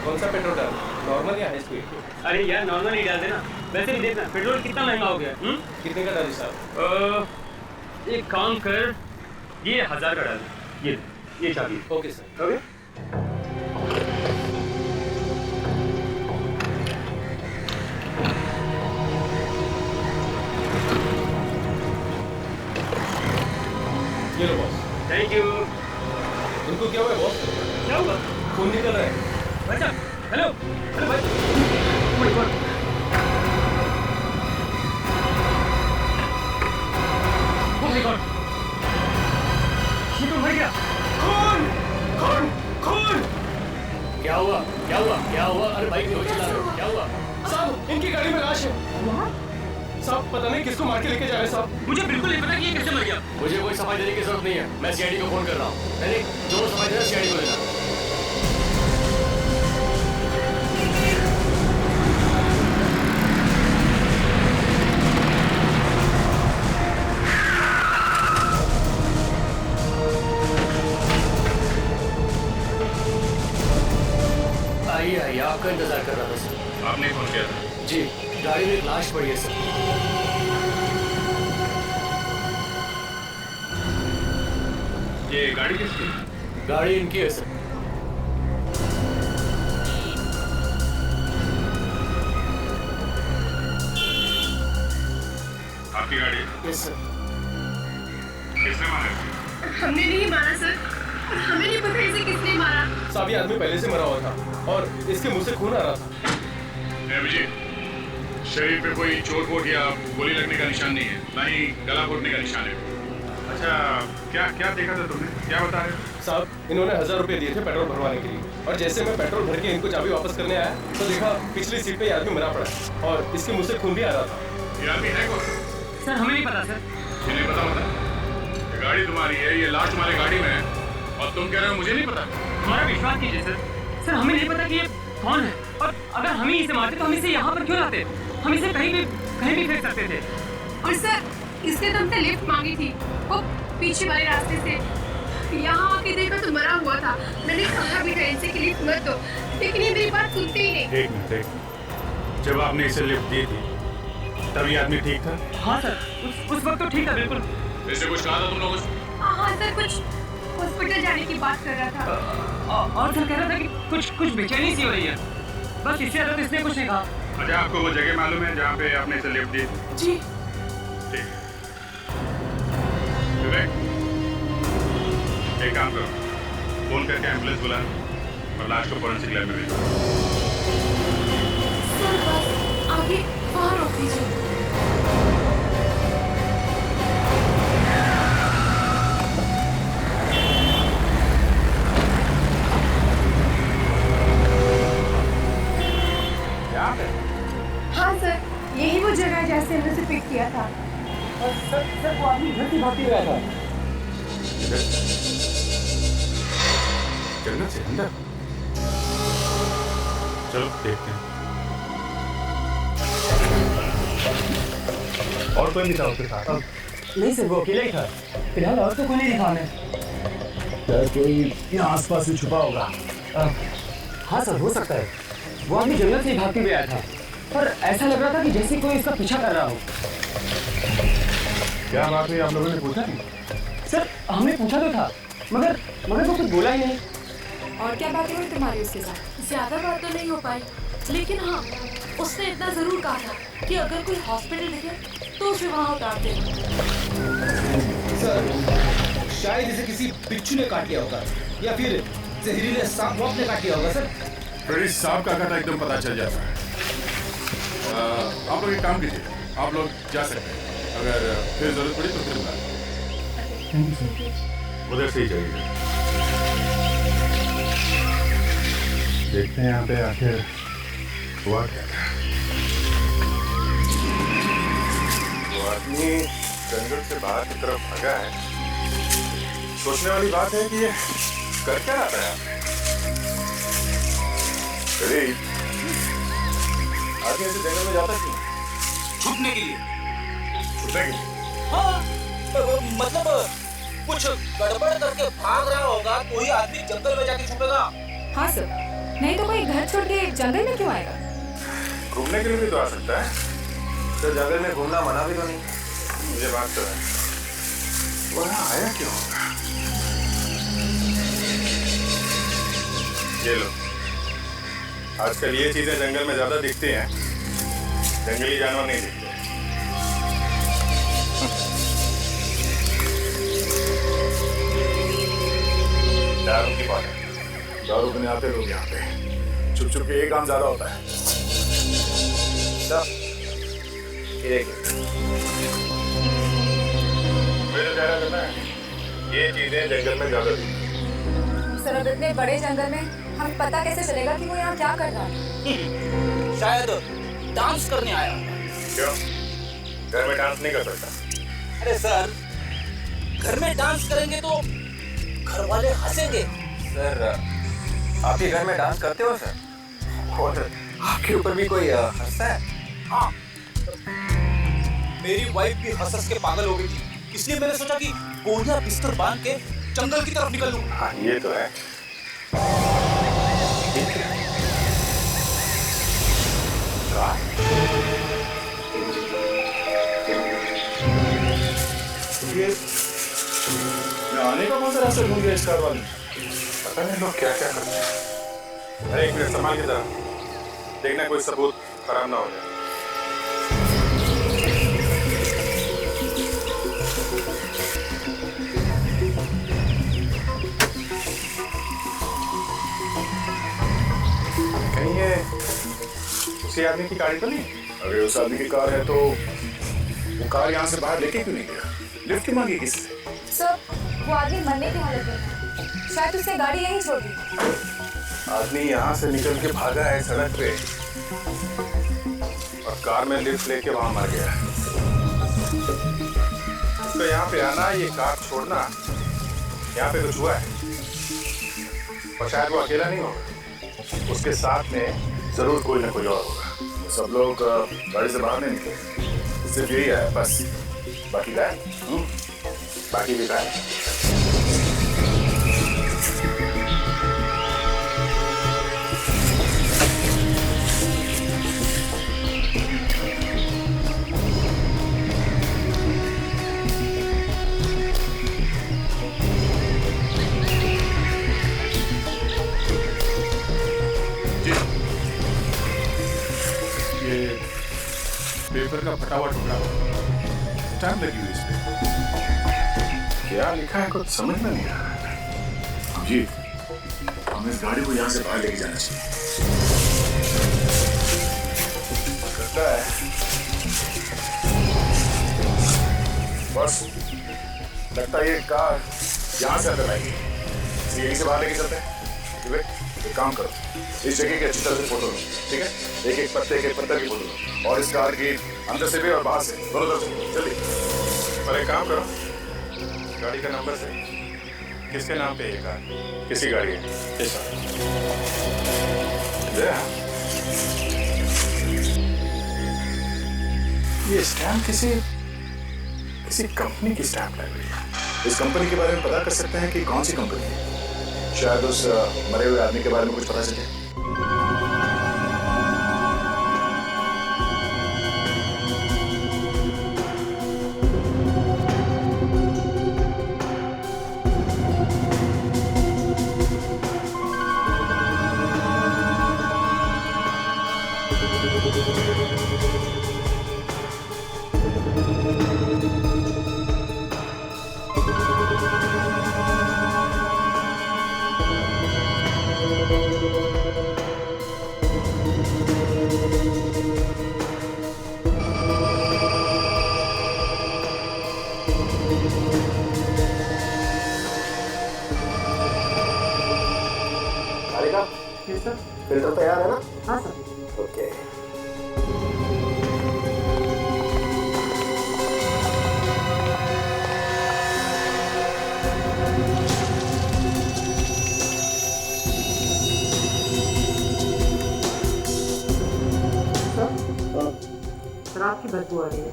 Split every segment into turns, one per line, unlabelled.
कौन सा पेट्रोल डाल, नॉर्मल या हाई स्पीड?
अरे यार नॉर्मल ही डाल देना। वैसे भी देखना पेट्रोल कितना महंगा हो गया।
कितने का डाली साहब?
एक काम कर, ये 1000 का डाल, ये चाबी।
Okay sir.
ओके।
ये लो बॉस।
Thank you.
इनको क्या हुआ है बॉस?
क्या हुआ?
खून निकल रहा है।
भाई साहब, हेलो हेलो भाई। Oh my God. Oh my God. ये तो मर गया।
खून खून खून!
क्या हुआ? क्या हुआ? क्या हुआ? अरे भाई क्यों चिल्ला रहे हो? क्या हुआ?
साहब इनकी गाड़ी में लाश है। साहब पता नहीं किसको मार के लेके जा रहे साहब।
मुझे बिल्कुल नहीं पता कि ये कैसे मर गया।
मुझे कोई सफाई देने की जरूरत नहीं है, मैं सीआईडी को फोन कर रहा हूँ। नहीं जो सफाई देना सीआईडी को देना। आइए आइए, आपका इंतजार कर रहा था सर।
आपने फोन किया था?
जी, गाड़ी में एक लाश पड़ी है सर।
ये गाड़ी किसकी?
गाड़ी इनकी है सर।
आपकी गाड़ी?
Yes sir.
किसने मारा?
हमने नहीं मारा सर, और हमें नहीं पता इसे किसने मारा।
साहब ये आदमी पहले से मरा हुआ था और इसके मुंह से खून आ रहा था।
अभिजीत, शरीर पे कोई चोट वोट या गोली लगने का निशान नहीं है, ना ही गला घोटने का निशान है। अच्छा, क्या क्या देखा था तुमने? क्या बता रहे हो?
साहब इन्होंने 1000 रुपये दिए थे पेट्रोल भरवाने के लिए, और जैसे मैं पेट्रोल भर के इनको चाबी वापस करने आया तो देखा पिछली सीट पे ये आदमी मरा पड़ा है और इसके मुंह से खून भी आ रहा था।
ये आदमी है कौन?
सर हमें नहीं पता सर।
ये नहीं पता होता? ये गाड़ी तुम्हारी है, ये लाश तुम्हारी गाड़ी में है और तुम कह रहे हो मुझे नहीं पता?
हमारा विश्वास कीजिए सर। सर हमें नहीं पता कि ये कौन है, और अगर हम ही इसे मारते तो हम इसे यहाँ पर क्यों लाते? हम इसे कहीं भी फेंक सकते थे।
और सर इसने तो हमसे लिफ्ट मांगी थी, वो पीछे वाले रास्ते से। यहाँ आके देखा तो मरा हुआ था। मैंने कहा भी था इनसे कि लिफ्ट मत दो, लेकिन ये मेरी बात सुनते ही नहीं।
एक मिनट, जब आपने इसे लिफ्ट दी थी तब ये आदमी ठीक था?
हाँ सर, उस वक्त तो ठीक था बिल्कुल।
इससे कुछ कहा था तुम लोगों से?
हाँ सर, कुछ हॉस्पिटल जाने की बात कर रहा था।
और सर कह रहा था कि कुछ बेचैनी सी हो रही है, बस इससे ज्यादा इसने कुछ नहीं कहा।
अच्छा, आपको वो जगह मालूम है जहाँ पे आपने इसे लिफ्ट दी?
जी।
ठीक। विवेक, एक काम करो, फोन करके एम्बुलेंस बुला और लाश को फोरेंसिक लैब में भेजो।
सर बस आगे वहाँ रोक दीजिए। हाँ सर, यही वो जगह है जहाँ से हमने उसे पिक किया था।
और सर वो आदमी घर से भाग के गया था।
जन्नत से अंदर? चलो देखते हैं। और कोई नहीं था उसके साथ?
नहीं सर, वो अकेला ही था। फिलहाल और तो कोई नहीं दिखा हमें।
सर कोई यहाँ आसपास में छुपा होगा।
हाँ सर, हो सकता है। वो आदमी जंगल से भाग के गया था, पर ऐसा लग रहा था कि जैसे कोई इसका पीछा कर रहा हो।
क्या बात है, आप लोगों ने पूछा नहीं?
सर हमने पूछा तो था, मगर वो कुछ बोला ही नहीं।
और क्या बातें हुई तुम्हारी उसके साथ?
ज्यादा बात तो नहीं हो पाई, लेकिन हाँ उसने इतना जरूर कहा था कि अगर कोई हॉस्पिटल दिखे तो उसे वहाँ उतार दे।
सर शायद इसे किसी बिच्छू ने काट लिया होगा या फिर जहरीले सांप ने काट लिया होगा सर।
फिर इस सांप का खाता एकदम पता चल जाता है। आप लोग एक काम कीजिए, आप लोग जा सकते हैं, अगर फिर जरूरत पड़ी तो फिर बुला। उधर से ही जाइए। देखते हैं यहाँ पे आखिर हुआ क्या था। वो आदमी जंगल से बाहर की तरफ भागा है। सोचने वाली बात है कि ये कर क्या रहा है आपने? आदमी ऐसे जंगल में जाता क्यों?
छुपने के लिए।
छुपने के लिए?
हाँ मतलब कुछ गड़बड़ करके भाग रहा होगा, कोई आदमी जंगल में जाके छुपेगा।
हाँ सर। नहीं तो कोई घर छोड़ के जंगल में क्यों आएगा?
घूमने के लिए भी तो आ सकता है।
तो जंगल में घूमना मना भी तो नहीं।
मुझे बात तो है, वो यहाँ आया क्यों होगा? ये लो, आजकल ये चीजें जंगल में ज्यादा दिखती हैं, जंगली जानवर नहीं दिखते। दारू की बात है, दारू पीने आते लोग यहाँ पे, छुप छुप के ये काम ज्यादा होता है। मुझे कह रहा था ये चीजें जंगल में ज्यादा दिखती हैं।
सर अब इतने बड़े जंगल में हमें पता कैसे चलेगा कि वो यहाँ क्या कर रहा है?
शायद डांस करने आया।
क्यों? घर में डांस नहीं कर सकता?
अरे सर, घर में डांस करेंगे तो घर वाले हंसेंगे।
सर आप ही घर में डांस करते हो सर? और आपके ऊपर भी कोई हंसता है?
हाँ, मेरी वाइफ भी हंस के पागल हो गई थी, इसलिए मैंने सोचा कि गोलियां बिस्तर बांध के जंगल की तरफ निकल लूं।
हाँ ये तो है। ये आने का कौन सा रास्ता ढूंढ गया इस कार वाले? पता नहीं लोग क्या क्या करते हैं। अरे एक मिनट संभाल के जरा, देखना कोई सबूत खराब ना हो जाए। कहीं ये उसी आदमी की गाड़ी तो नहीं? अगर उस आदमी की कार है तो वो कार यहाँ से बाहर लेके क्यों नहीं गया? लिफ्ट मांगी किससे?
सर वो आदमी मरने की हालत में है, शायद उसने गाड़ी यहीं छोड़ दी।
आदमी यहाँ से निकल के भागा है सड़क पे और कार में लिफ्ट लेके वहां मर गया। उसको यहाँ पे आना, ये कार छोड़ना, यहाँ पे कुछ हुआ है और शायद वो अकेला नहीं होगा, उसके साथ में जरूर कोई ना कोई और होगा। सब लोग गाड़ी से बाहर नहीं निकले, सिर्फ यही है बस। बाकी गाय, बाकी भी गाय। पेपर का फटा हुआ टुकड़ा, स्टैम्प लगी हुई इस पे। क्या लिखा है कुछ समझ में नहीं आ रहा। अजीत, हमें इस गाड़ी को यहाँ से बाहर लेके जाना चाहिए। लगता है बस, लगता है ये कार यहाँ से अंदर आएगी, यहीं से बाहर लेके चलते हैं। एक काम करो, इस जगह की अच्छी तरह से फोटो लो, ठीक है? एक एक पत्ते की फोटो लो और इस कार की अंदर से भी और बाहर से दोनों तरफ जल्दी। और एक काम करो, गाड़ी का नंबर से किसके नाम पे ये कार, किसकी गाड़ी है? ये स्टैम्प किसी कंपनी की स्टैम्प लग रही है। इस कंपनी के बारे में पता कर सकते हैं कि कौन सी कंपनी है? शायद उस मरे हुए आदमी के बारे में कुछ पता चले। फिल्टर तैयार है ना? हाँ सर। ओके।
शराब की बदबू आ रही है।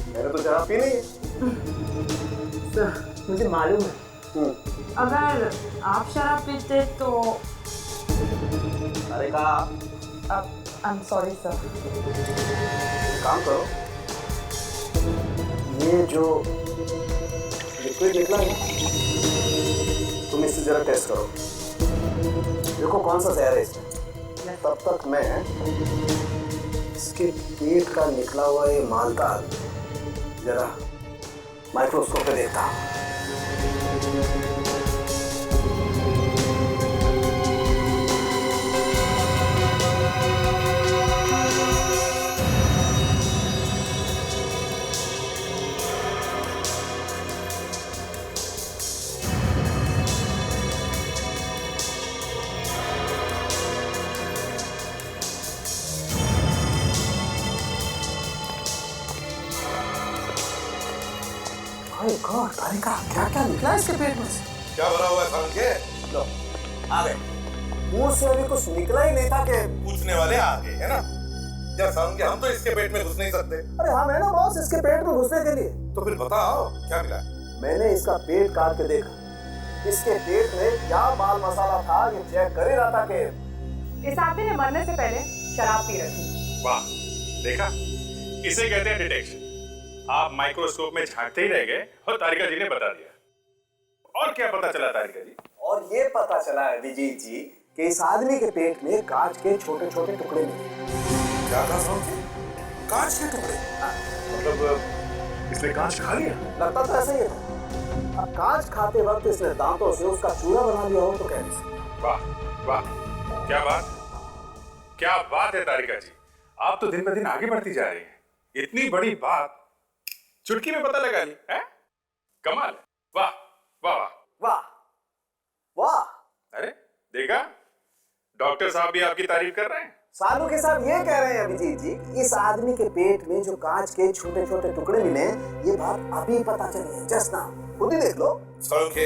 मैंने तो शराब पी नहीं है।
सर मुझे मालूम है, अगर आप शराब पीते तो
अरे कहा
आई एम सॉरी सर।
काम करो, ये जो लिक्विड निकला है तुम इससे जरा टेस्ट करो, देखो कौन सा जहर है इसमें। तब तक मैं इसके पेट का निकला हुआ ये मालदा जरा माइक्रोस्कोप पे देखता हूँ। क्या क्या निकला इसके पेट में से?
क्या भरा हुआ है साल के?
लो, आ गए। मुंह से अभी कुछ निकला ही नहीं था कि
पूछने वाले आ गए, है ना? क्या साल के हम तो इसके पेट में घुस नहीं सकते।
अरे हाँ मैं ना बॉस इसके पेट में घुसने के लिए।
तो फिर बताओ क्या मिला?
मैंने इसका पेट काट के देखा, इसके पेट में क्या माल मसाला था ये चेक कर ही रहा था कि
इस आदमी ने मरने से पहले शराब पी रखी।
वाह, देखा, इसे कहते हैं डिटेक्शन। आप माइक्रोस्कोप में झांकते ही रह गए और तारिका जी ने बता दिया। और क्या पता चला तारिका जी?
और ये पता चला है विजय जी कि इस आदमी के पेट में कांच के छोटे छोटे टुकड़े मिले।
क्या था समझे? कांच के टुकड़े? मतलब इसने कांच खा लिया?
लगता तो ऐसा ही था। अब कांच खाते वक्त इसने दांतों से उसका चूरा बना लिया हो तो कह नहीं सकते।
वाह वाह, क्या बात है तारिका जी। आप तो दिन ब दिन आगे बढ़ती जा रही हैं। इतनी बड़ी बात चुटकी में पता लगा ली है? कमाल है। वाह वाह वाह
वाह वाह।
अरे देखा, डॉक्टर साहब भी आपकी तारीफ कर रहे हैं।
सालू के साहब ये कह रहे हैं अभिजीत जी, इस आदमी के पेट में जो कांच के छोटे छोटे टुकड़े मिले ये बात अभी पता चली है। जस्ट नाउ, खुद ही देख लो।
सड़के,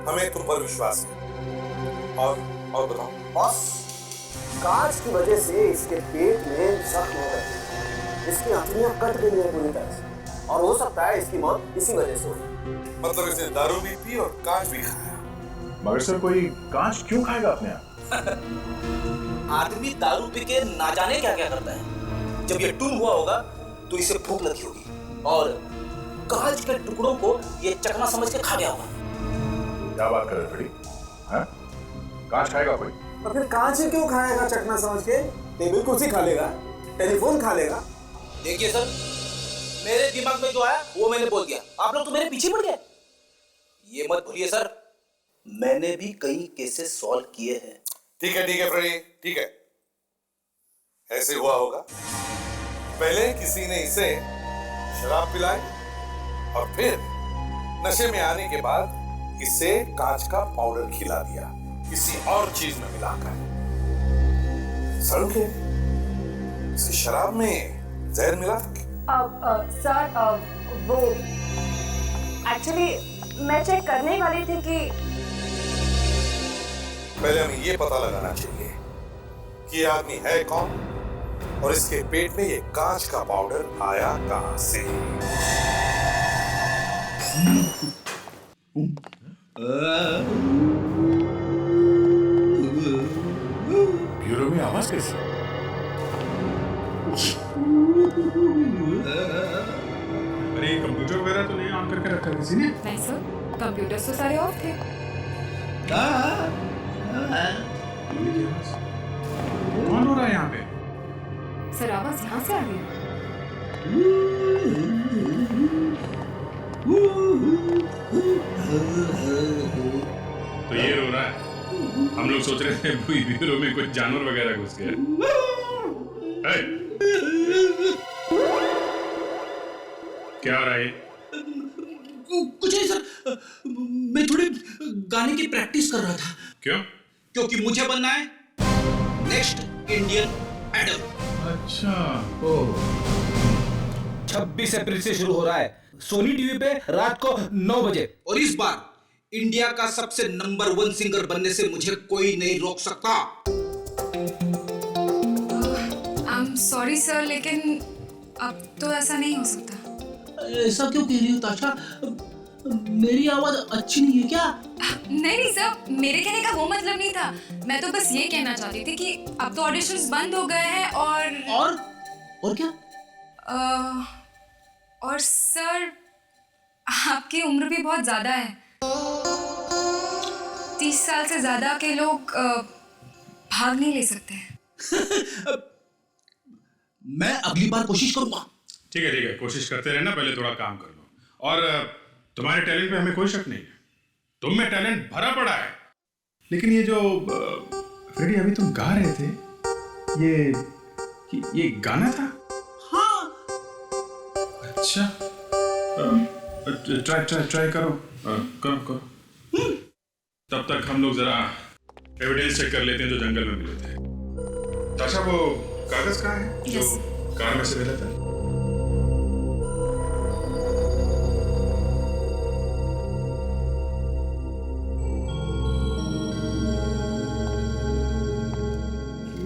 हमें तुम पर विश्वास है। और बताओ
बॉस, कांच की वजह से इसके पेट में जख्म हो गए, इसकी हड्डियां कट गई है पूरी तरह से और हो सकता है इसकी मौत इसी वजह से हुई।
मतलब इसने दारू भी पी और कांच भी खाया।
मगर सर कोई कांच क्यों खाएगा अपने आप?
आदमी दारू पी के ना जाने क्या क्या करता है। जब ये टून हुआ होगा तो इसे भूख लगी होगी और कांच के टुकड़ों को ये चकना समझ के खा गया होगा।
क्या बात कर रहे बड़ी? हाँ? कांच खाएगा कोई?
और फिर कांच ही क्यों खाएगा चकना समझ के? टेबल कुर्सी खा लेगा, टेलीफोन खा लेगा।
देखिए सर, मेरे दिमाग में जो आया वो मैंने बोल दिया। आप लोग तो मेरे पीछे पड़ गए। ये मत भूलिए सर, मैंने भी कई केसेस सॉल्व किए हैं।
ठीक है फ्रेडी, ठीक है। ऐसे हुआ होगा, पहले किसी ने इसे शराब पिलाई और फिर नशे में आने के बाद इसे कांच का पाउडर खिला दिया किसी और चीज में मिलाकर। सड़के, इसे शराब में जहर मिला था?
सर वो एक्चुअली मैं चेक करने ही वाली थी कि
पहले हमें ये पता लगाना चाहिए कि ये आदमी है कौन और इसके पेट में ये कांच का पाउडर आया कहां से।
ब्यूरो में आवाज कैसी?
अरे कंप्यूटर वगैरह तो नहीं ऑन करके रखा किसी ने?
नहीं सर, कंप्यूटर तो सारे ऑफ थे।
कौन हो रहा है यहाँ पे?
सर आवाज यहाँ से आ रही है।
तो ये रो रहा है। हम लोग सोच रहे थे ब्यूरो में कुछ जानवर वगैरह घुस गया। क्या हो रहा है?
कुछ नहीं सर, मैं थोड़ी गाने की प्रैक्टिस कर रहा था।
क्यों?
क्योंकि मुझे बनना है नेक्स्ट इंडियन आइडल।
अच्छा,
26 अप्रैल से शुरू हो रहा है सोनी टीवी पे रात को 9 बजे।
और इस बार इंडिया का सबसे नंबर 1 सिंगर बनने से मुझे कोई नहीं रोक सकता।
आई एम सॉरी सर, लेकिन अब तो ऐसा नहीं हो सकता।
ऐसा क्यों कह रही हो ताशा? मेरी आवाज अच्छी नहीं है क्या?
नहीं सर, मेरे कहने का वो मतलब नहीं था। मैं तो बस ये कहना चाहती थी कि अब तो ऑडिशंस बंद हो गए हैं
और क्या?
और सर आपकी उम्र भी बहुत ज्यादा है। 30 साल से ज्यादा के लोग भाग नहीं ले सकते।
मैं अगली बार कोशिश करूंगा।
ठीक है, कोशिश करते रहना, पहले थोड़ा काम कर लो। और तुम्हारे टैलेंट पे हमें कोई शक नहीं है, तुम में टैलेंट भरा पड़ा है। लेकिन ये जो फ्रेडी अभी तुम गा रहे थे, ये गाना था?
हाँ।
अच्छा, ट्राई करो, करो। तब तक हम लोग जरा एविडेंस चेक कर लेते हैं जो जंगल में मिले थे। ताशा, वो कागज कहाँ है जो कार में से मिला था?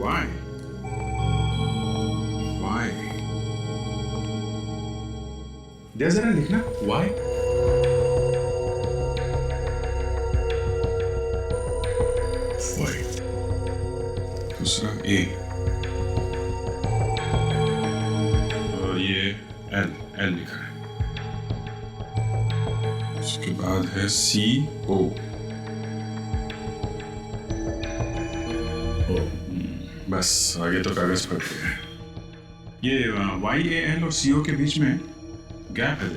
Why? जरा लिखना why? दूसरा ए और ये एल लिखा है। उसके बाद है सी ओ। बस आगे तो कागज पर है। ये वाई ए एल और सी ओ के बीच में गैप है।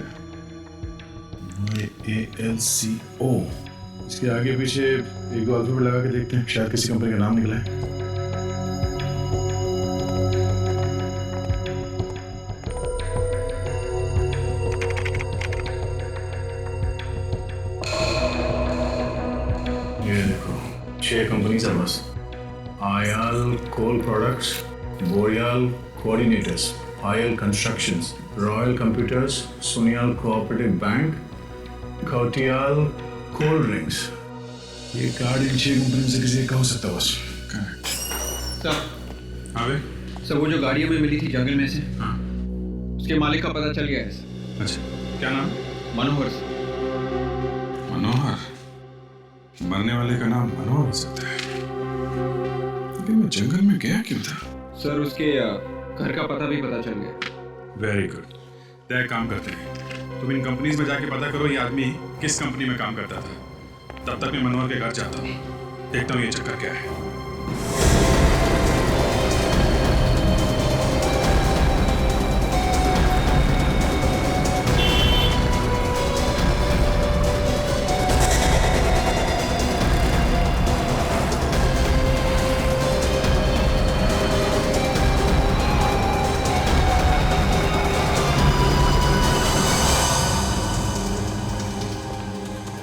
YALCO, इसके आगे पीछे एक दो अल्फाबेट लगा के देखते हैं, शायद किसी कंपनी का नाम निकला है। ये देखो 6 कंपनी है बस। आयाल कोल प्रोडक्ट्स, बोरियाल कोऑर्डिनेटर्स, आयल कंस्ट्रक्शंस, रॉयल कंप्यूटर्स, सोनियाल कोऑपरेटिव बैंक, घोटियाल कोल्ड ड्रिंक्स। ये कार्ड इन 6 कंपनी से किसी का हो सकता है बस।
सर।
हाँ भाई।
सर, वो जो गाड़ी हमें मिली थी जंगल में से,
हाँ,
उसके मालिक का पता चल गया है सर।
अच्छा, क्या नाम?
मनोहर।
मनोहर? मरने वाले का नाम मनोहर हो सकता है, लेकिन वो जंगल में गया क्यों था?
सर, उसके घर का पता भी पता चल गया।
Very good. तो एक काम करते हैं, तुम इन कंपनीज में जाके पता करो ये आदमी किस कंपनी में काम करता था। तब तक मैं मनोहर के घर जाता हूँ, देखता हूँ ये चक्कर क्या है।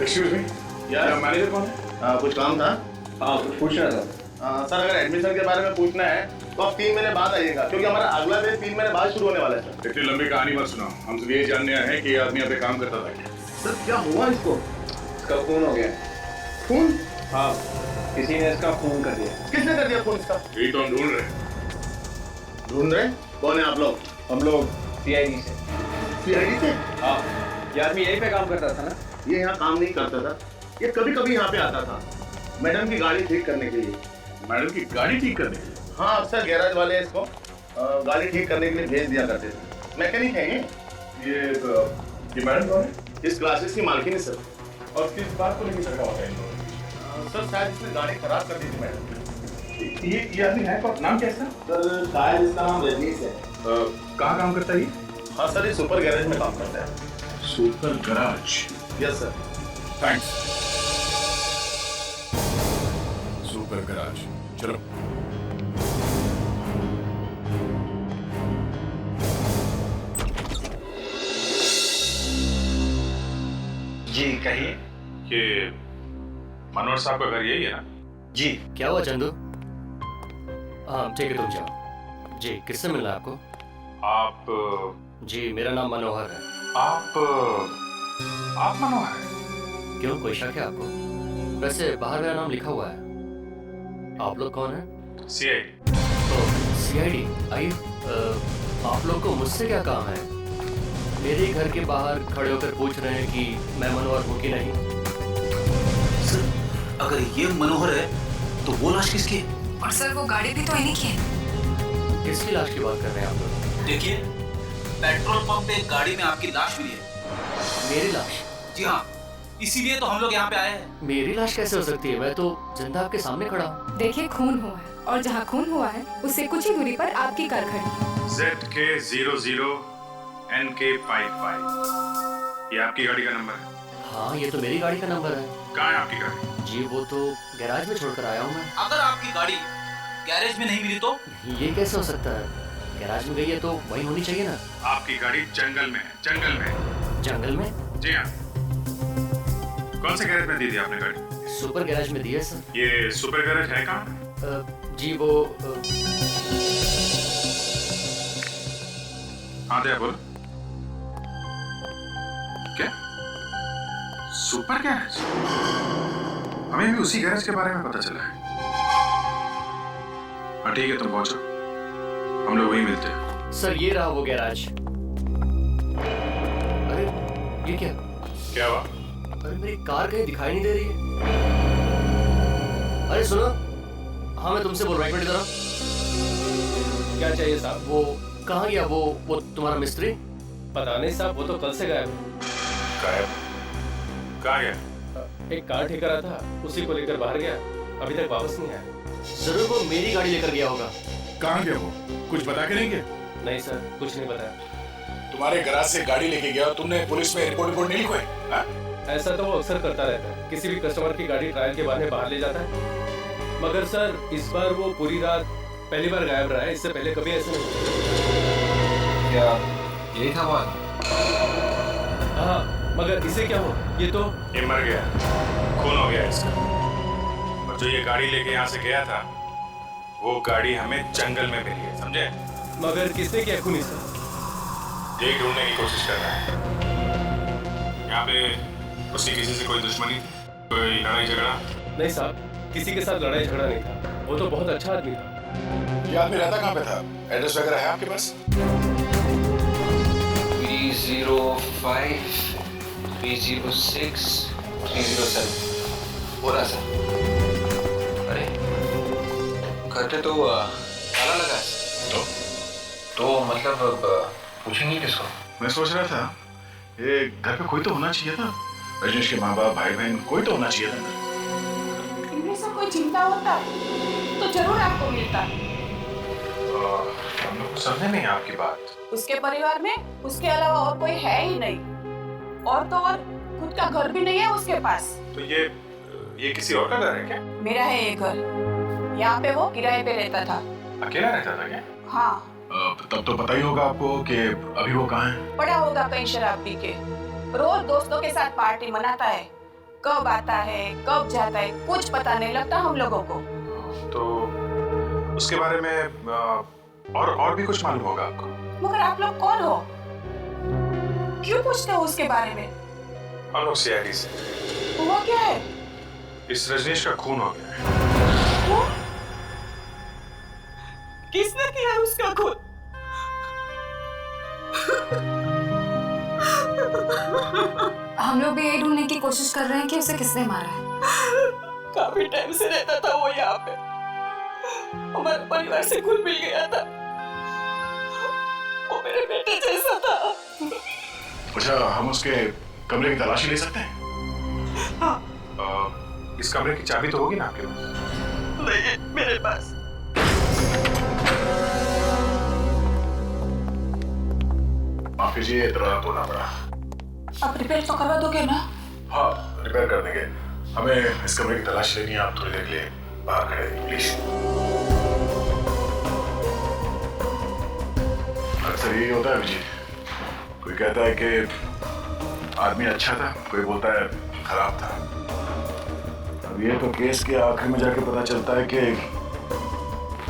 एक्सक्यूज मी, यार मैनेजर कौन है?
कुछ काम था?
हाँ, कुछ पूछ रहा था।
सर, अगर एडमिशन के बारे में पूछना है तो आप 3 महीने बाद आइएगा, क्योंकि हमारा अगला बैच 3 महीने बाद शुरू होने वाला है सर।
इतनी लंबी कहानी मत सुनाओ, हम सिर्फ ये जानने आए हैं कि ये आदमी यहाँ पे काम करता था क्या?
सर, क्या हुआ इसको?
इसका खून हो गया।
खून?
हाँ, किसी ने इसका खून कर दिया।
किसने कर दिया खून इसका?
यही तो हम
ढूंढ रहे? कौन है आप लोग?
हम लोग CID से।
CID से?
हाँ, ये आदमी यहीं पे काम करता था ना?
ये यहाँ काम नहीं करता था, ये कभी कभी यहाँ पे आता था मैडम की गाड़ी ठीक करने के लिए।
मैडम की गाड़ी ठीक करने के लिए?
हाँ, अक्सर गैराज वाले इसको गाड़ी ठीक करने के लिए भेज दिया करते थे। मैकेनिक है
ये मैडम कौन है?
इस क्लासेस की मालकिन है सर।
और किस बात को लेकर चक्का होता है?
सर, शायद इसने गाड़ी खराब कर दी थी मैडम।
ये आदमी है कौन? नाम क्या है इसका?
सर, शायद इसका नाम रजनीश है।
कहाँ काम करता है ये?
हाँ सर, ये सुपर गैरेज में काम करता है।
Super garage?
Yes sir.
Thanks. Super garage, चलो।
जी कहिए।
ये मनोहर साहब का घर यही है ना?
जी। क्या हुआ चंदू? हाँ ठीक है, तुम जाओ। जी, किससे मिलना है आपको?
आप?
जी, मेरा नाम मनोहर है।
आप मनोहर हैं?
क्यों, कोई शक है आपको? वैसे बाहर मेरा नाम लिखा हुआ है। आप लोग कौन हैं?
CID।
CID? आइए, आप लोग को मुझसे क्या काम है? मेरे घर के बाहर खड़े होकर पूछ रहे हैं कि मैं मनोहर हूँ कि नहीं।
सर, अगर ये मनोहर है तो वो लाश किसकी है?
और सर वो गाड़ी भी तो इन्हीं की है।
किसकी लाश की बात कर रहे हैं आप लोग?
देखिए, पेट्रोल पंप पे एक गाड़ी में आपकी लाश मिली है।
मेरी लाश?
जी हाँ, इसीलिए तो हम लोग यहाँ पे आए हैं।
मेरी लाश कैसे हो सकती है? मैं तो जिंदा आपके सामने खड़ा हूँ।
देखिए खून हुआ है और जहाँ खून हुआ है उससे कुछ ही दूरी पर आपकी कार खड़ी है।
ZK00NK55 ये आपकी गाड़ी का नंबर है?
हाँ, ये तो मेरी गाड़ी का नंबर है।
कहाँ है आपकी गाड़ी?
जी वो तो गैराज में छोड़कर आया हूँ मैं।
अगर आपकी गाड़ी गैरेज में नहीं मिली तो?
ये कैसे हो सकता है? गैराज में गई है तो वहीं होनी चाहिए ना।
आपकी गाड़ी जंगल में है, जंगल में।
जंगल में?
जी हाँ। कौन से गैरेज में दी थी आपने गाड़ी?
सुपर गैराज में दी है सर।
ये सुपर गैरेज है कहाँ?
जी वो
हाँ दे बोल। क्या? Super garage? हमें भी उसी गैरेज के बारे में पता चला है। हाँ ठीक है, तुम पहुंचो, हम लोग वहीं मिलते हैं।
सर ये रहा वो गैराज। अरे ये क्या?
क्या हुआ?
अरे मेरी कार कहीं दिखाई नहीं दे रही है। अरे सुनो, हाँ मैं तुमसे बोल रहा हूँ, एक मिनट जरा।
क्या चाहिए साहब?
वो कहाँ गया वो तुम्हारा मिस्त्री?
पता नहीं साहब, वो तो कल से गायब है।
गायब? कहाँ गया?
एक कार ठेका रहा था, उसी को लेकर बाहर गया, अभी तक वापस नहीं आया।
जरूर वो मेरी गाड़ी लेकर गया होगा।
कहाँ गया वो? कुछ बता के नहीं गया?
नहीं सर, कुछ नहीं बताया।
तुम्हारे गैराज से गाड़ी लेके गया और तुमने पुलिस में रिपोर्ट नहीं लिखवाई?
ऐसा तो वो अक्सर करता रहता है, किसी भी कस्टमर की गाड़ी ट्रायल के बहाने बाहर ले जाता है। मगर सर इस बार वो पूरी रात पहली बार गायब रहा है, इससे पहले कभी ऐसा नहीं।
क्या यही था बात?
हाँ, मगर इसे क्या हो? ये तो
ये मर गया, खून हो गया इसका। और जो ये गाड़ी लेके यहाँ से गया था, वो गाड़ी हमें जंगल में मिली है, समझे?
मगर किसने किया खून इसे?
यही ढूंढने की कोशिश कर रहा है। यहाँ पे उसकी किसी से कोई दुश्मनी थी? कोई लड़ाई झगड़ा?
नहीं साहब, किसी के साथ लड़ाई झगड़ा नहीं था, वो तो बहुत अच्छा आदमी था।
ये आदमी रहता कहाँ पे था? एड्रेस वगैरह है आपके पास?
305 306 307 हो रहा सर। अरे घर पे तो ताला लगा है। तो मतलब पूछेंगे किसको?
मैं सोच रहा था ये घर पे कोई तो होना चाहिए था। रजनीश के माँ बाप, भाई बहन, कोई तो होना चाहिए था।
इनमें से कोई चिंता होता तो जरूर आपको मिलता।
हम लोग समझे नहीं आपकी बात।
उसके परिवार में उसके अलावा और कोई है ही नहीं, और तो और खुद का घर भी नहीं है उसके पास।
तो ये किसी और का घर है क्या?
मेरा है ये घर, यहाँ पे वो किराए पे रहता था।
अकेला रहता था क्या?
हाँ।
तब तो पता ही होगा आपको कि अभी वो कहाँ है।
पड़ा होगा कहीं शराब पी के, रोज दोस्तों के साथ पार्टी मनाता है, कब आता है कब जाता है कुछ पता नहीं लगता हम लोगों को।
तो उसके बारे में और भी कुछ मालूम होगा आपको?
मगर आप लोग कौन हो? क्यों पूछते हो उसके बारे में?
हम लोग सीआईडी से।
हुआ क्या है?
इस रजनीश का खून हो गया है।
किसने किया उसका खून?
हम लोग भी यही ढूंढने की कोशिश कर रहे हैं कि उसे किसने मारा है।
काफी टाइम से रहता था वो यहाँ पे, हमारे परिवार से घुल मिल गया था, वो मेरे बेटे जैसा था।
अच्छा, हम उसके कमरे की तलाशी ले सकते हैं?
हाँ।
इस कमरे की चाबी तो होगी ना आपके पास?
नहीं है मेरे पास।
माफ कीजिए, इतना होना पड़ा।
आप रिपेयर तो करवा दोगे ना?
हाँ, रिपेयर कर देंगे। हमें इस कमरे की तलाश लेनी है, आप थोड़ी देर के लिए बाहर खड़े रहिए प्लीज। अक्सर यही होता है विजय, कोई कहता है कि आदमी अच्छा था, कोई बोलता है खराब था। अब ये तो केस के आखिर में जाके पता चलता है कि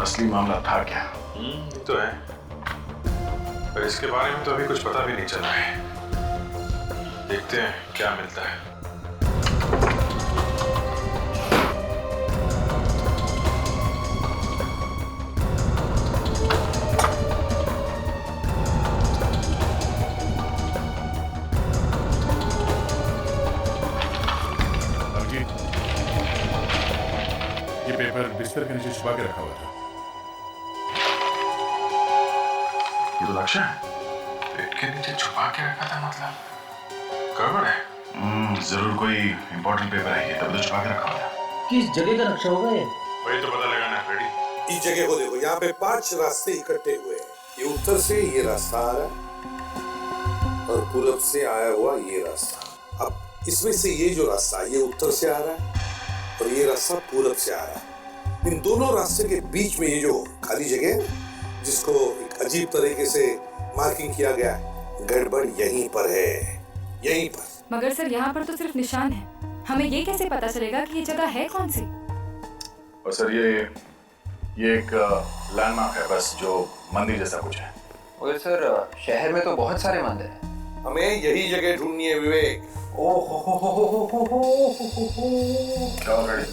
असली मामला था क्या। ये तो है, पर इसके बारे में तो अभी कुछ पता भी नहीं चला है। देखते हैं क्या मिलता है।
पेपर बिस्तर के नीचे छुपा के रखा हुआ था। ये तो लक्ष्य है। पेट के नीचे छुपा के रखा था मतलब गड़बड़ है। जरूर कोई इंपॉर्टेंट पेपर है, तब तो छुपा के रखा हुआ था।
किस जगह का नक्शा होगा ये?
वही तो पता लगाना है रेडी।
इस जगह को देखो, यहाँ पे 5 रास्ते इकट्ठे हुए हैं। ये उत्तर से ये रास्ता आ रहा है और पूरब से आया हुआ ये रास्ता। अब इसमें से ये जो रास्ता है ये उत्तर से आ रहा है और ये रास्ता पूरब से आ रहा है। इन दोनों रास्ते के बीच में ये जो खाली जगह है जिसको एक अजीब तरीके से मार्किंग किया गया है, गड़बड़ यहीं पर है, यहीं पर।
मगर सर यहाँ पर तो सिर्फ निशान है, हमें ये कैसे पता चलेगा कि ये जगह है कौन सी?
और सर ये एक लैंडमार्क है बस, जो मंदिर जैसा कुछ है।
और सर शहर में तो बहुत सारे मंदिर हैं।
हमें यही जगह ढूंढनी है विवेक।
क्या रेडी?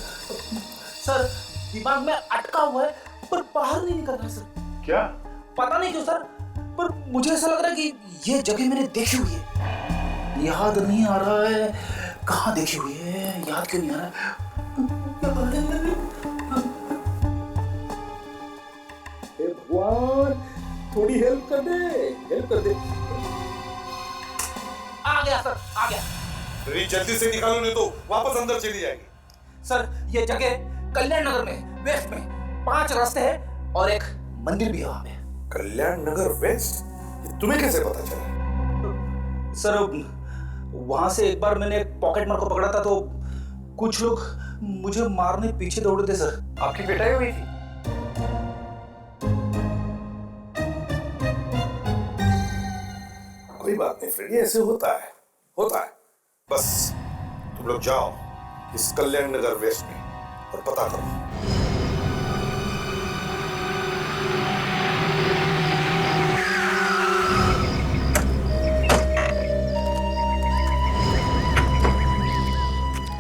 सर दिमाग में अटका हुआ है पर बाहर नहीं निकल रहा सर।
क्या?
पता नहीं क्यों सर, पर मुझे ऐसा लग रहा है कि ये जगह मैंने देखी हुई है। याद नहीं आ रहा है कहाँ देखी हुई है, याद क्यों नहीं आ रहा है? भगवान थोड़ी हेल्प कर दे, हेल्प कर दे। आ गया सर, आ गया।
जल्दी से निकालो नहीं तो वापस अंदर चली जाएगी।
सर ये जगह कल्याण नगर में वेस्ट में 5 रास्ते हैं और एक मंदिर भी है वहाँ पे।
कल्याण नगर वेस्ट? तुम्हें कैसे पता चला?
सर वहां से एक बार मैंने एक पॉकेट मार को पकड़ा था तो कुछ लोग मुझे मारने पीछे दौड़े थे सर।
आपकी पिटाई हुई थी?
कोई बात नहीं फ्रेंड, ऐसे होता है, होता है। बस तुम लोग जाओ इस कल्याण नगर वेस्ट में और पता करो।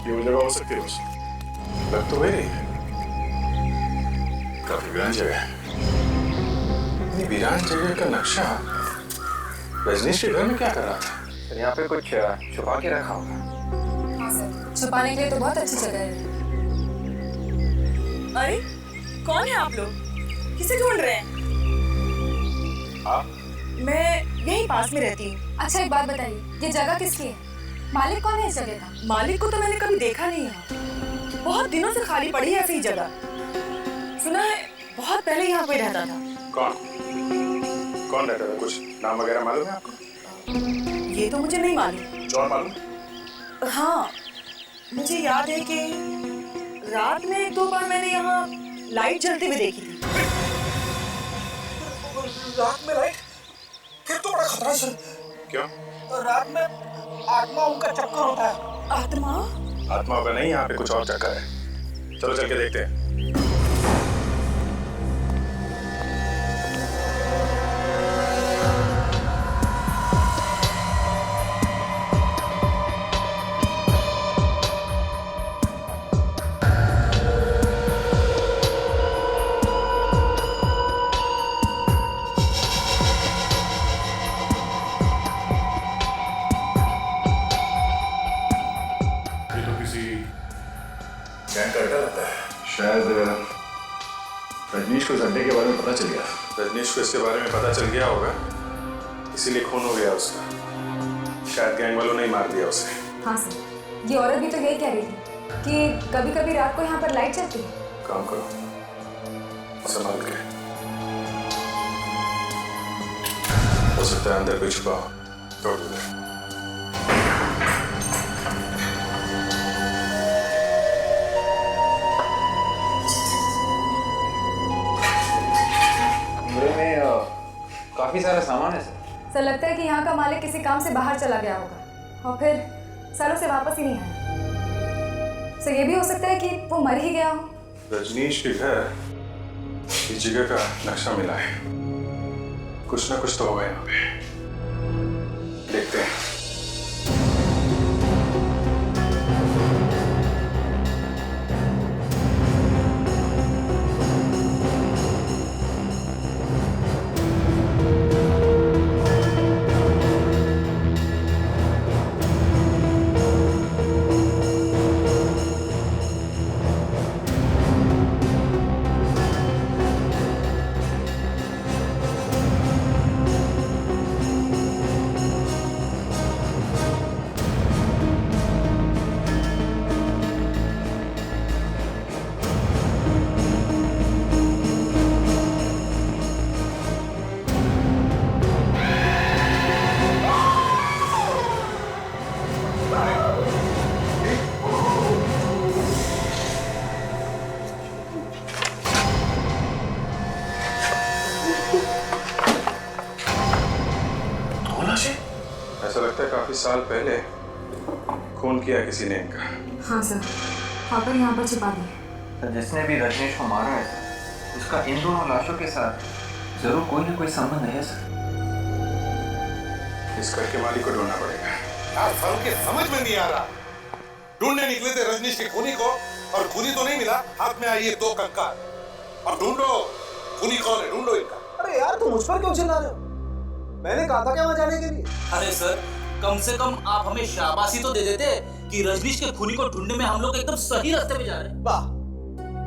ये वो जगह हो सकती है बस, लग तो वही नहीं। काफी वीरान जगह है। ये वीरान जगह का नक्शा रजनीश के घर में क्या कर रहा था?
सर यहाँ पे कुछ छुपा के रखा होगा।
हाँ सर, छुपाने के लिए तो बहुत अच्छी जगह है।
अरे कौन है आप लोग? किसे ढूंढ रहे हैं?
आप?
मैं यहीं पास में रहती हूँ।
अच्छा एक बात बताइए, ये जगह किसकी है? मालिक कौन है इस जगह का?
मालिक को तो मैंने कभी देखा नहीं है। बहुत दिनों से खाली पड़ी है ऐसी ही जगह। सुना है बहुत पहले यहाँ पे रहता था।
कौन रहता था? कुछ नाम वगैरह मालूम है आपको?
ये तो मुझे नहीं मालूम।
जॉन मालूम?
हाँ मुझे याद है कि रात में 1-2 बार मैंने यहाँ लाइट जलती हुई देखी थी।
रात में लाइट? फिर तो बड़ा खतरा है सर।
क्यों?
रात में आत्माओं का चक्कर होता है।
आत्मा?
आत्मा का नहीं, यहाँ पे कुछ और चक्कर है। चलो चल के देखते हैं। शायद रजनीश को इस अड्डे के बारे में पता चल गया। रजनीश को इसके बारे में पता चल गया होगा, इसीलिए खून हो गया उसका। शायद गैंग वालों ने ही मार दिया उसे।
हाँ सर, ये औरत भी तो यही कह रही थी कि कभी कभी रात को यहाँ पर लाइट चलती है।
काम करो, संभाल के। हो सकता है अंदर कोई छुपा हो, तोड़ दो।
काफी सारा सामान है सर।
सर लगता है कि यहाँ का मालिक किसी काम से बाहर चला गया होगा और फिर सालों से वापस ही नहीं आया। सर ये भी हो सकता है कि वो मर ही गया हो।
रजनीश के घर इस जगह का नक्शा मिला है, कुछ ना कुछ तो होगा यहाँ पे। देखते हैं।
साल पहले खून किया किसी ने इनका।
हाँ सर, पापा यहाँ पर छिपा दिए।
तो जिसने भी रजनीश को मारा है उसका इन दोनों लाशों के साथ जरूर कोई ना कोई संबंध है सर।
इस घर के मालिक को ढूंढना पड़ेगा।
यार फारूक के समझ में नहीं आ रहा। ढूंढने निकले थे रजनीश के खूनी को और खूनी तो नहीं मिला, हाथ में आई ये 2 कंकाल। अब ढूंढो खूनी कौन है, ढूंढो इनका।
अरे यार तुम मुझ पर क्यों चिल्ला रहे हो? मैंने कहा था क्या वहां जाने के लिए?
अरे सर, कम से कम आप हमें शाबाशी तो दे देते कि रजनीश के खूनी को ढूंढने में हम लोग एकदम सही रास्ते पे जा रहे हैं।
वाह,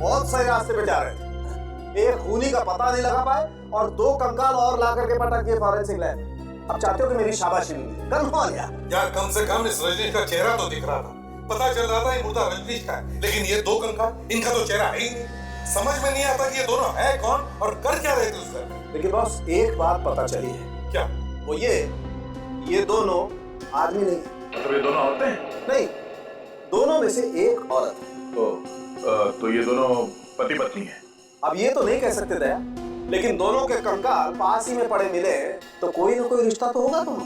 बहुत सही रास्ते पे जा रहे थे। एक खूनी का पता नहीं लगा पाए और 2 कंकाल और ला करके पटक दिए फॉरेंसिक लैब। अब चाहते हो कि मेरी शाबाशी मिले? कमाल
यार कम से कम इस रजनीश का चेहरा तो दिख रहा था, पता चल रहा था ये मुर्दा रजनीश का है, लेकिन ये 2 कंकाल, इनका तो चेहरा है ही नहीं। समझ में नहीं आता कि ये दोनों है कौन और कर क्या रहे थे उस घर में।
लेकिन बॉस एक बात पता चली है।
क्या?
वो ये दोनों आदमी नहीं।
मतलब ये दोनों औरतें हैं?
नहीं, दोनों में से एक औरत है।
तो ये दोनों पति पत्नी हैं।
अब ये तो नहीं कह सकते दया, लेकिन दोनों के कंकाल पास ही में पड़े मिले तो कोई ना कोई रिश्ता तो होगा। तुम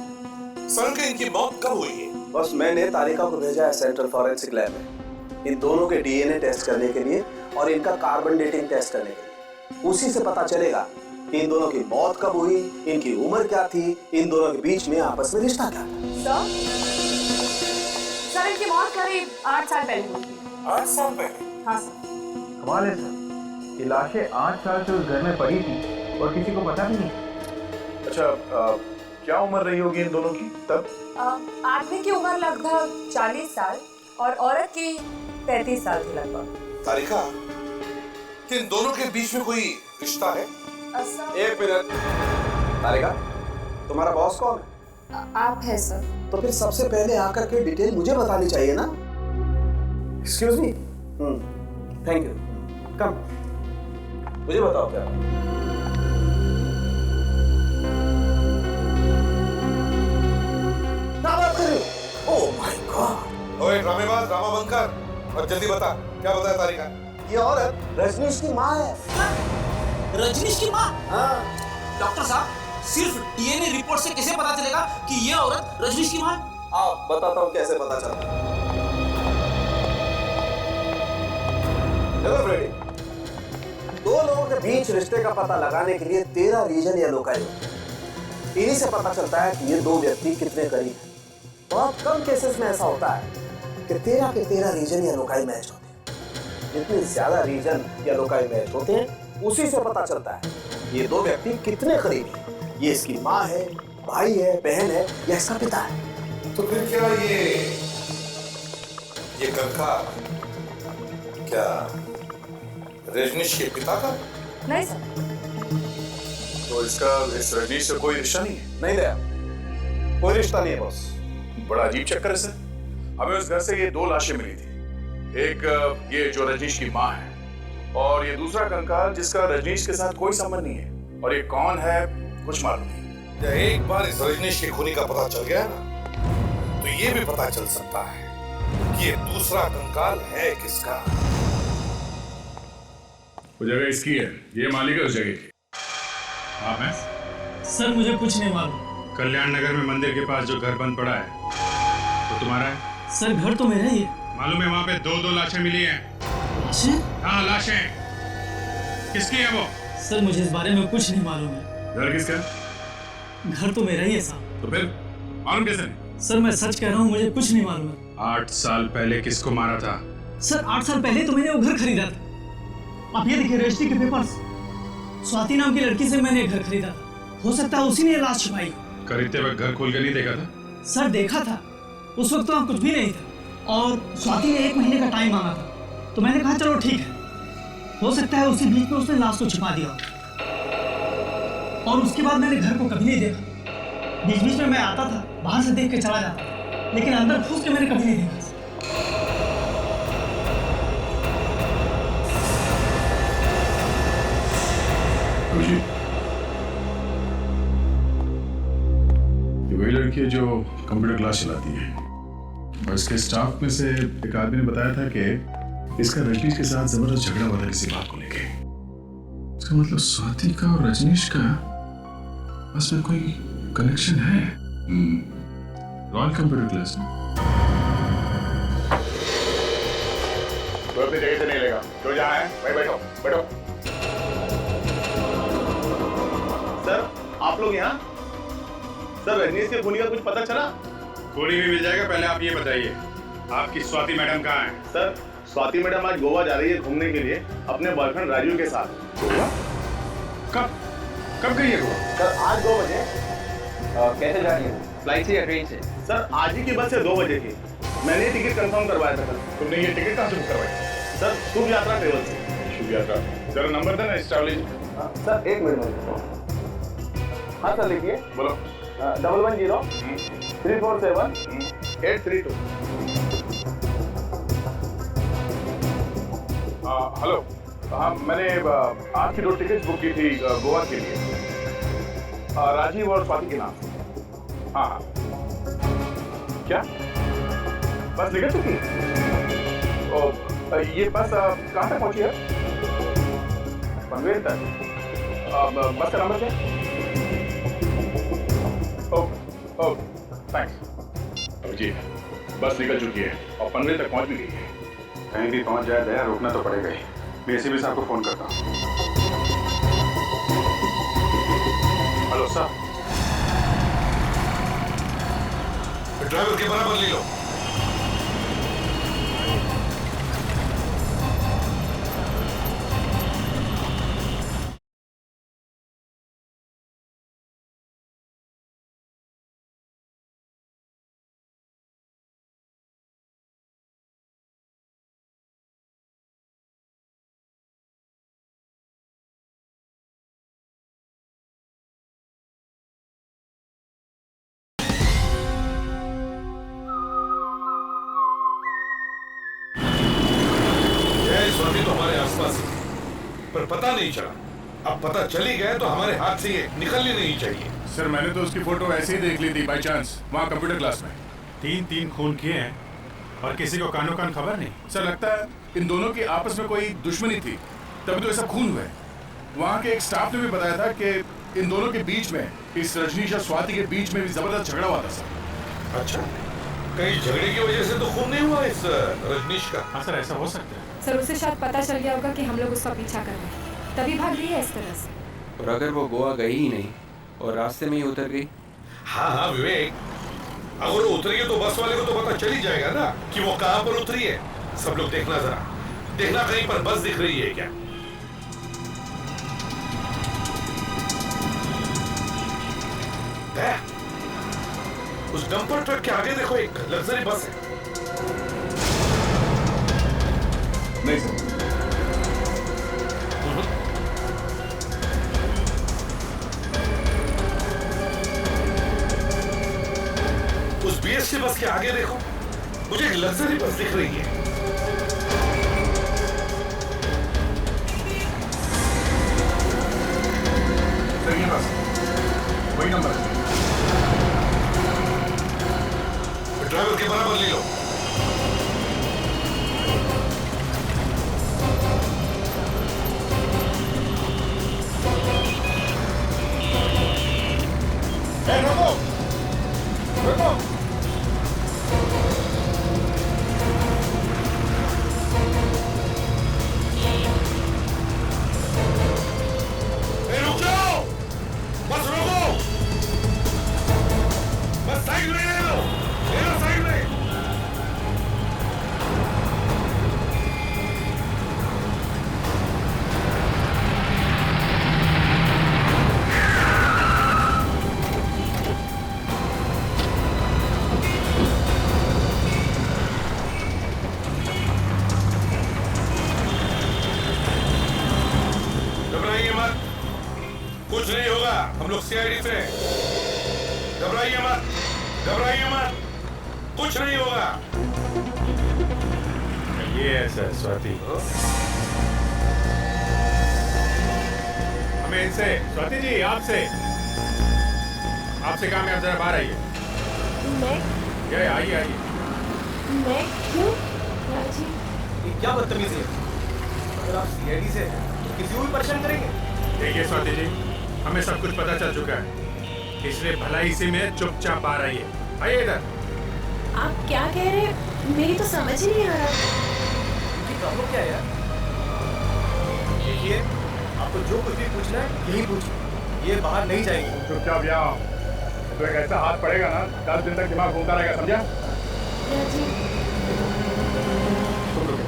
सर के इनकी मौत कब हुई है?
बस मैंने तारिका को भेजा है सेंट्रल फॉरेंसिक लैब में इन दोनों के डीएनए टेस्ट करने के लिए और इनका कार्बन डेटिंग टेस्ट करने के लिए। उसी से पता चलेगा कि इन दोनों की मौत कब हुई, इनकी उम्र क्या थी, इन दोनों के बीच में आपस में रिश्ता क्या था।
सर इनकी मौत करीब 8 साल पहले हुई थी।
8 साल पहले?
हाँ सर।
कमाल है सर, ये लाशें 8 साल से उस घर में पड़ी थी और किसी को पता भी नहीं।
अच्छा, क्या उम्र रही होगी इन दोनों की तब?
आदमी की उम्र लगभग 40 साल और औरत की 35 साल की लगभग।
तारिका, कि इन दोनों के बीच में कोई रिश्ता है?
एक मिनट तारिका, तुम्हारा बॉस कौन है?
आप है सर।
तो फिर सबसे पहले आकर के डिटेल मुझे बतानी चाहिए ना। Excuse me. Thank you. Come, मुझे बताओ क्या बात कर रहे हो? Oh my god.
ओए ड्रामेबाज, ड्रामा बंद कर और जल्दी बता, क्या बताया तारिका?
ये औरत रजनीश की माँ है।
रजनीश की माँ?
हाँ।
डॉक्टर साहब, सिर्फ डीएनए रिपोर्ट से कैसे पता चलेगा कि ये औरत रजनीश की माँ है?
आप बताता हूँ कैसे पता चलता है। हेलो फ्रेडी, 2 लोगों के बीच रिश्ते का पता लगाने के लिए 13 रीजन या लोकाई होते हैं। इन्हीं से पता चलता है कि ये 2 व्यक्ति कितने करीब हैं। बहुत कम केसेस में ऐसा होता है कि 13 के 13 रीजन या लोकाई मैच होते हैं। जितने ज्यादा रीजन या लोकाई मैच होते हैं उसी से पता चलता है ये 2 व्यक्ति कितने करीब हैं। ये इसकी माँ है, भाई है, बहन है या इसका पिता है।
तो फिर क्या ये कंकाल क्या रजनीश के पिता का?
नहीं सर।
तो इसका इस रजनीश से कोई रिश्ता नहीं है?
नहीं दया, कोई रिश्ता नहीं है बॉस।
बड़ा अजीब चक्कर है सर। हमें उस घर से ये 2 लाशें मिली थी, एक ये जो रजनीश की माँ है और ये दूसरा कंकाल जिसका रजनीश के साथ कोई संबंध नहीं है। और ये कौन है कुछ मालूम नहीं।
एक बार इस रजनीश की खूनी का पता चल गया ना, तो ये भी पता चल सकता है कि ये दूसरा कंकाल है किसका।
वो जगह इसकी है, ये मालिक है उस जगह की। आप हैं?
सर मुझे कुछ नहीं मालूम।
कल्याण नगर में मंदिर के पास जो घर बंद पड़ा है वो तुम्हारा है?
सर घर तो मेरा ही है।
मालूम है वहाँ पे 2 लाशें मिली हैं।
लाशें?
हाँ लाशें। किसकी है वो?
सर मुझे इस बारे में कुछ नहीं मालूम है।
घर किसका?
घर तो मेरा ही है साहब।
तो फिर मालूम कैसे नहीं?
सर मैं सच कह रहा हूँ, मुझे कुछ नहीं मालूम है।
8 साल पहले किसको मारा था?
सर 8 साल पहले तो मैंने वो घर खरीदा था। आप ये देखिए रजिस्ट्री के पेपर्स। स्वाति नाम की लड़की से मैंने घर खरीदा था। हो सकता है उसी ने लाश छुपाई।
खरीदते वक्त घर खोल के नहीं देखा था?
सर देखा था, उस वक्त तो वहाँ कुछ भी नहीं था और स्वाति ने 1 महीने का टाइम मांगा था, तो मैंने कहा चलो ठीक है। हो सकता है उसी बीच में उसने लाश को छुपा दिया और उसके बाद मैंने घर को कभी नहीं देखा। बीच बीच में मैं आता था, बाहर से देख के चला जाता था, लेकिन अंदर घुस के मैंने कभी नहीं देखा।
ये वही लड़की है जो कंप्यूटर क्लास चलाती है और इसके स्टाफ में से एक आदमी ने बताया था कि इसका रजनीश के साथ जबरदस्त झगड़ा हुआ था किसी बात को लेके। इसका मतलब स्वाति का और रजनीश का बस में कोई कनेक्शन है। रॉयल कंप्यूटर क्लास में।
तो अपनी जगह से नहीं लेगा, जो जहाँ है भाई बैठो बैठो।
सर आप लोग यहाँ? सर रजनीश के खूनी का कुछ पता चला?
खूनी भी मिल जाएगा, पहले आप ये बताइए आपकी स्वाति मैडम कहाँ है?
सर स्वाति मैडम आज गोवा जा रही है घूमने के लिए अपने बॉयफ्रेंड राजू के साथ।
गोवा? कब गई है गोवा?
सर आज 2 बजे।
कैसे जा रही है? फ्लाइट से या ट्रेन से?
सर आज ही की बस से 2 बजे की। मैंने टिकट कंफर्म करवाया था सर।
तुमने ये टिकट कहाँ से बुक करवाई?
सर शुभ यात्रा ट्रेवल से।
शुभ यात्रा। जरा नंबर देना इस ट्रैवल एजेंट।
Sir 1 minute. हाँ सर लिखिए।
बोलो।
110 347 832।
हेलो, हाँ मैंने आपकी 2 टिकट बुक की थी गोवा के लिए, राजीव और स्वाति के नाम। हाँ हाँ। क्या बस निकल चुकी? ये बस कहाँ तक पहुंची है? पनवेल तक। बस का नंबर क्या? Okay thanks. जी बस निकल चुकी है और पनवेल तक पहुंच भी गई है। कहीं भी पहुंच जाए दया, रोकना तो पड़ेगा ही। मैं एसीपी साहब को फोन करता हूँ। हेलो सर, ड्राइवर के बराबर ले लो।
तो हमारे आसपास ही, पर पता नहीं चला। अब पता चली गए तो हमारे हाथ से ये निकलनी नहीं चाहिए।
सर मैंने तो उसकी फोटो ऐसे ही देख ली थी बाय चांस, वहाँ कंप्यूटर क्लास में।
3 खून किए हैं और किसी को कानो कान खबर नहीं।
सर लगता है इन दोनों की आपस में कोई दुश्मनी थी, तभी तो ऐसा खून हुआ है। वहाँ के एक स्टाफ ने भी बताया था कि इन दोनों के बीच में, इस रजनीश और स्वाति के बीच में भी जबरदस्त झगड़ा हुआ था सर।
अच्छा, कहीं झगड़े की वजह से तो खून नहीं हुआ इस रजनीश का?
हाँ सर, ऐसा हो सकता है।
सर उसे शायद पता चल गया होगा कि हम लोग उसका पीछा कर रहे हैं, तभी भाग रही है इस तरह से।
और अगर वो गोवा गई ही नहीं और रास्ते में ही उतर गई?
हाँ हाँ विवेक, अगर वो उतरी है तो बस वाले को तो पता चल ही जाएगा ना कि वो कहाँ पर उतरी है। सब लोग देखना, जरा देखना कहीं पर बस दिख रही है क्या। उस डंपर ट्रक के आगे देखो, एक लग्जरी बस है।
नहीं सर।
उस बीएसटी बस के आगे देखो, मुझे एक लग्जरी बस दिख रही है।
सही बस, वही नंबर है। ड्राइवर के बराबर ले लो। रुको रुको, रुक जाओ, बस रुको, बस साइड में ले लो साइड में। कुछ नहीं होगा, हम लोग सीआईडी से। घबराइए मत, कुछ नहीं होगा।
ये है सर स्वाति। हमें इनसे, स्वाति जी आपसे काम है, आप जरा बाहर आइए।
मैं?
आइए।
मैं क्यों? राजीव,
ये क्या बदतमीजी है? अगर आप सीआईडी से तो किसी को भी परेशान करेंगे?
देखिए स्वाति जी, हमें सब कुछ पता चल चुका है, इसलिए भलाई से में चुपचाप बाहर आइए। आइए इधर।
आप क्या कह रहे हैं? मेरी तो समझ ही नहीं आ रहा।
कहो क्या यार? देखिए, आपको जो कुछ भी पूछना है यही पूछिए, ये बाहर नहीं जाएंगे।
चुपचाप यहाँ, तो एक ऐसा हाथ पड़ेगा ना 10 दिन तक दिमाग घूमता रहेगा, समझा?
तुम रुको,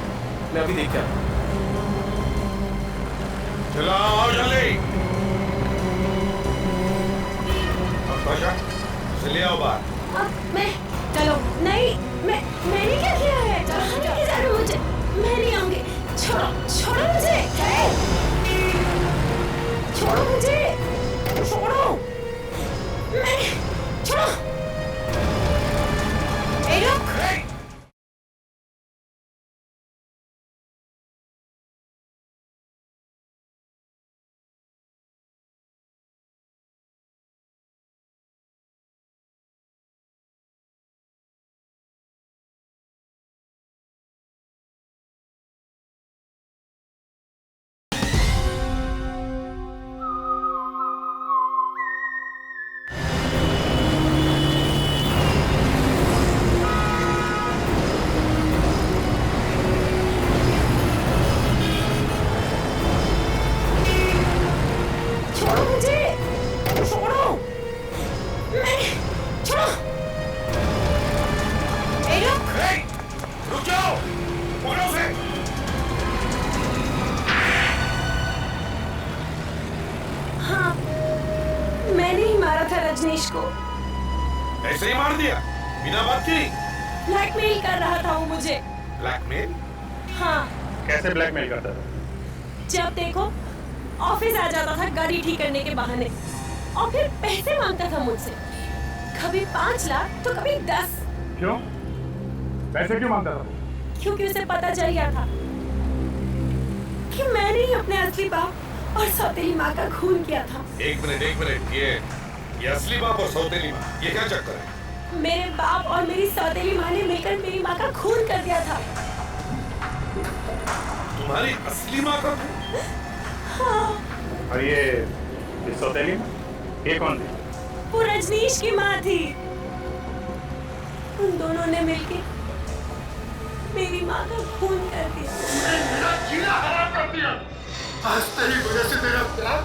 मैं अभी देख के आता हूँ।
चलो आओ जल्दी। बादशाह, चलिए आओ बाहर।
मैं चलो नहीं, मैंने क्या किया है? कहाँ लेके जा रहे हो मुझे? मैं नहीं आऊंगी। छोड़ो मुझे। छोड़ो मुझे। छोड़ो। छोड़ो। ए रुक। रजनीश को
ऐसे ही मार दिया बिना बात की?
ब्लैकमेल कर रहा था वो मुझे।
ब्लैकमेल?
हाँ।
कैसे ब्लैकमेल करता था?
जब देखो ऑफिस आ जाता था गाड़ी ठीक करने के बहाने और फिर पैसे मांगता था मुझसे, कभी 5 लाख तो कभी 10।
क्यों? पैसे क्यों मांगता था?
क्योंकि उसे पता चल गया था कि मैंने ही अपने असली बाप और सौतेली माँ का खून किया था।
एक मिनट, ये असली बाप और सौतेली माँ, ये क्या चक्कर है?
मेरे बाप और मेरी सौतेली माँ ने मिलकर मेरी माँ का खून कर दिया था।
तुम्हारी असली माँ का खून?
हाँ।
और ये सौतेली माँ, ये कौन थी?
वो रजनीश की माँ थी। उन दोनों ने मिलकर मेरी माँ का खून कर दिया।
मेरा जीना हराम कर दिया। आज तेरी वजह से मेरा प्यार,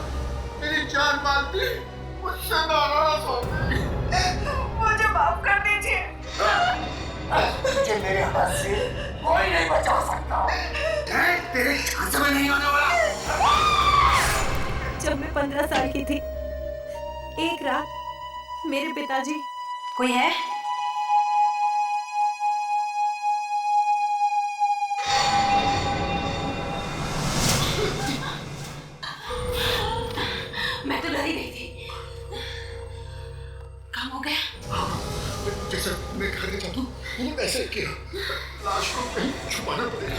मेरी जान मालती मुझसे नाराज हो गई।
मुझे माफ कर दीजिए।
तुझे मेरे हाथ से कोई नहीं बचा सकता। तेरे छाछ में नहीं होने वाला।
जब मैं 15 साल की थी, एक रात मेरे पिताजी
कोई है? मैं तो डर ही गई थी। काम हो गया?
जैसे मैं घर के चाहता हूँ वैसे किया। लाश को कहीं छुपाना पड़ेगा।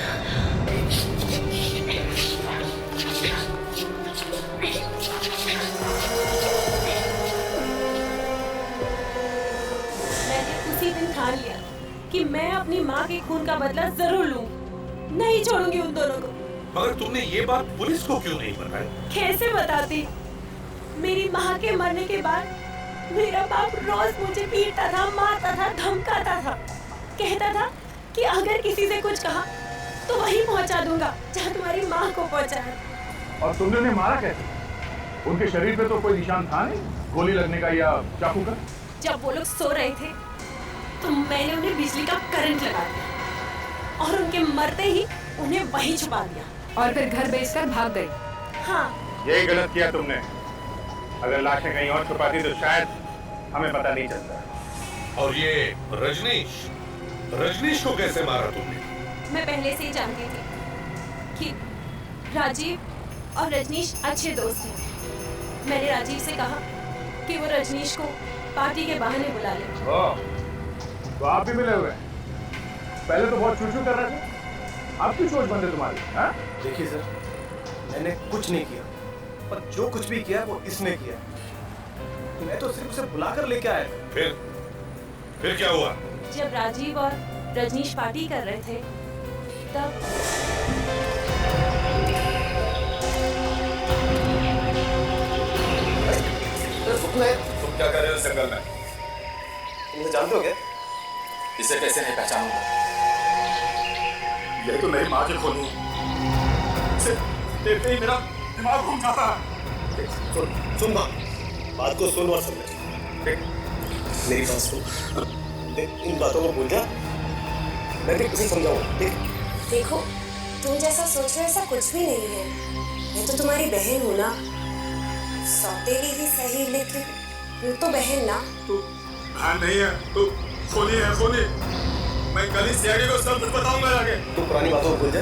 मैंने उसी दिन ठान लिया कि मैं अपनी माँ के खून का बदला जरूर लूं। नहीं छोड़ूंगी उन दोनों को।
मगर तुमने ये बात पुलिस को क्यों नहीं बताई?
कैसे बताती? मेरी माँ के मरने के बाद मेरा बाप रोज मुझे पीटता था, मारता था, धमकाता था, कहता था कि अगर किसी से कुछ कहा तो वहीं पहुंचा दूंगा जहाँ तुम्हारी माँ को पहुंचाया।
और तुमने उन्हें मारा कैसे? उनके शरीर पे तो कोई निशान था नहीं, गोली लगने का या चाकू का।
जब वो लोग सो रहे थे तो मैंने उन्हें बिजली का करंट लगा दिया और उनके मरते ही उन्हें वहीं छुपा दिया
और फिर घर बेचकर भाग गई।
हाँ।
यही गलत किया तुमने। अगर लाशें कहीं और छुपाती तो शायद हमें पता नहीं चलता।
और ये रजनीश को कैसे मारा तुमने?
मैं पहले से ही जानती थी कि राजीव और रजनीश अच्छे दोस्त हैं। मैंने राजीव से कहा कि वो रजनीश को पार्टी के बहाने बुला ले।
तो आप भी मिले हुए हैं? पहले तो बहुत चूचू कर रहे थे, अब की सोच बंद है तुम्हारी? हाँ?
देखिए सर, मैंने कुछ नहीं किया, पर जो कुछ भी किया वो इसने किया। मैं तो सिर्फ उसे बुलाकर लेके आया था।
फिर क्या हुआ?
जब राजीव और रजनीश पार्टी कर रहे थे तब
तुम क्या कर रहे हो इस जंगल में? तुम जानते हो क्या?
इसे कैसे नहीं पहचानूंगा?
ये तो मेरी माँ की खूनी है। इसे देखते ही मेरा दिमाग घूम जाता है।
सुन बात को सुन और समझ। मेरी बात सुन, इन बातों को भूल जा। मैं भी किसी समझाऊंगा, ठीक?
देखो, तुम जैसा सोच रहे हो ऐसा कुछ भी नहीं है। मैं तो तुम्हारी बहन हूँ ना, सौतेली ही सही, लेकिन हूँ तो बहन ना।
तू बहन नहीं है, तू खूनी है, खूनी। मैं कल ही सीआईडी को सब कुछ बताऊंगा आगे।
तू पुरानी बातों को भूल जा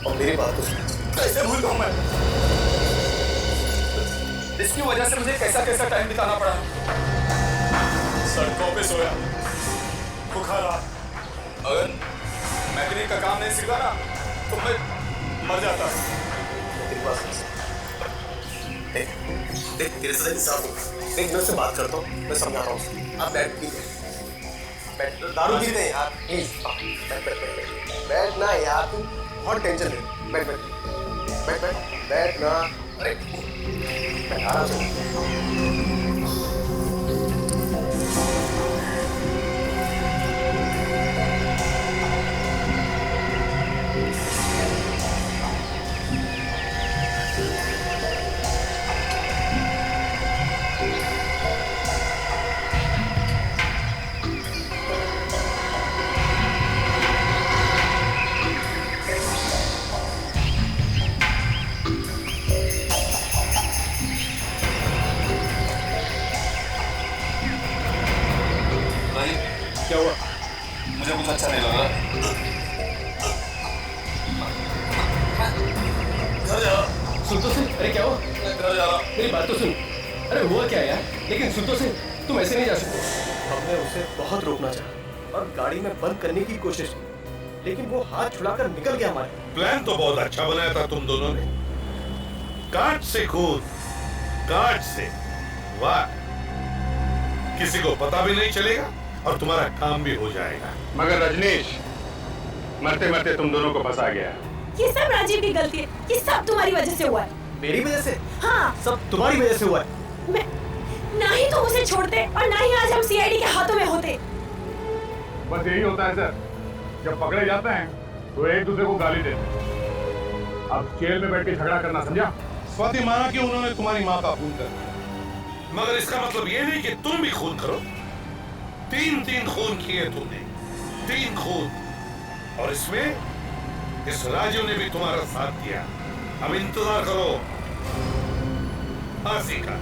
और मेरी बात को सुन।
कैसे भूल जाऊं मैं?
इसकी वजह से मुझे कैसा टाइम बिताना पड़ा।
सड़कों पे सोया, बुखार आ।
अगर मैकेनिक का काम नहीं सीखा ना तो मैं मर जाता।
देख तेरे से इंसाफ होगा। देख मैं उससे बात करता हूँ, मैं समझा रहा हूँ। आप बैठ दारू पीते हैं यार, प्लीज बैठ ना यार, तू बहुत टेंशन है। बैठ ना। अरे बैठ आराम से।
क्या हुआ? मुझे कुछ अच्छा नहीं लग रहा। घर जा।
सुन तो सही। अरे क्या हुआ?
घर जा रहा।
मेरी बात तो सुन। अरे हुआ क्या यार? लेकिन सुन तो सही, तुम ऐसे नहीं जा सकते।
हमने उसे बहुत रोकना चाहा और गाड़ी में बंद करने की कोशिश की, लेकिन वो हाथ छुड़ाकर निकल गया हमारे।
प्लान तो बहुत अच्छा बनाया था तुम दोनों ने। काट से कूद, काट से वाह। किसी को पता भी नहीं चलेगा और तुम्हारा काम भी हो जाएगा।
मगर रजनीश, मरते मरते तुम दोनों को फंसा गया।
ये सब राजीव की गलती है। ये सब तुम्हारी वजह से हुआ है।
मेरी वजह से?
हाँ,
सब तुम्हारी वजह से हुआ है।
मैं ना ही तुम उसे छोड़ते और ना ही आज हम सीआईडी के हाथों में होते।
बस यही होता है सर, जब पकड़े जाते हैं तो एक दूसरे को गाली देते हैं। अब जेल में बैठ के झगड़ा करना समझा?
स्वाति माना कि उन्होंने तुम्हारी माँ का खून कर दिया, मगर इसका मतलब ये नहीं कि तुम भी खून करो। 3 खून किए तुमने, 3 खून, और इसमें इस राजू ने भी तुम्हारा साथ दिया। अब इंतजार करो फांसी का।